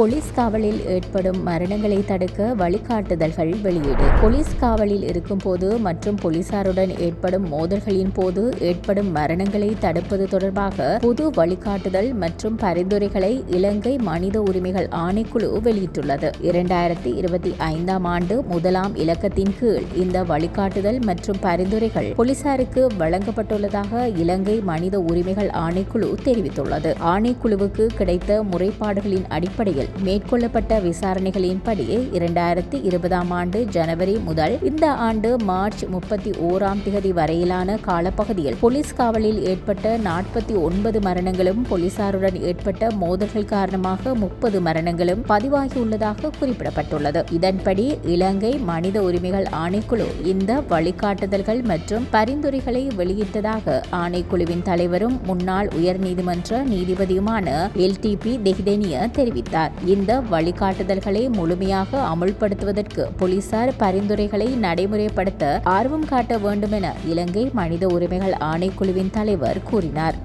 Police காவலில் ஏற்படும் மரணங்களை தடுக்க வழிகாட்டுதல்கள் வெளியீடு. போலீஸ் காவலில் இருக்கும் போது மற்றும் போலீசாருடன் ஏற்படும் மோதல்களின் போது ஏற்படும் மரணங்களை தடுப்பது தொடர்பாக பொது வழிகாட்டுதல் மற்றும் பரிந்துரைகளை இலங்கை மனித உரிமைகள் ஆணைக்குழு வெளியிட்டுள்ளது. 2025 ஆண்டு 1 இலக்கத்தின் கீழ் இந்த வழிகாட்டுதல் மற்றும் பரிந்துரைகள் போலீசாருக்கு வழங்கப்பட்டுள்ளதாக இலங்கை மனித உரிமைகள் ஆணைக்குழு தெரிவித்துள்ளது. ஆணைக்குழுவுக்கு கிடைத்த முறைப்பாடுகளின் அடிப்படையில் மேற்கொள்ளப்பட்ட விசாரணைகளின்படி 2020 ஆண்டு ஜனவரி முதல் இந்த ஆண்டு மார்ச் 31 வரையிலான காலப்பகுதியில் போலீஸ் காவலில் ஏற்பட்ட 49 மரணங்களும் போலீசாருடன் ஏற்பட்ட மோதல்கள் காரணமாக 30 மரணங்களும் பதிவாகியுள்ளதாக குறிப்பிடப்பட்டுள்ளது. இதன்படி இலங்கை மனித உரிமைகள் ஆணைக்குழு இந்த வழிகாட்டுதல்கள் மற்றும் பரிந்துரைகளை வெளியிட்டதாக ஆணைக்குழுவின் தலைவரும் முன்னாள் உயர்நீதிமன்ற நீதிபதியுமான எல்டிபி தெஹிதெனிய தெரிவித்தார். இந்த வழிகாட்டுதல்களை முழுமையாக அமுல்படுத்துவதற்கு போலீசார் பரிந்துரைகளை நடைமுறைப்படுத்த ஆர்வம் காட்ட வேண்டும் என இலங்கை மனித உரிமைகள் ஆணைக்குழுவின் தலைவர் கூறினார்.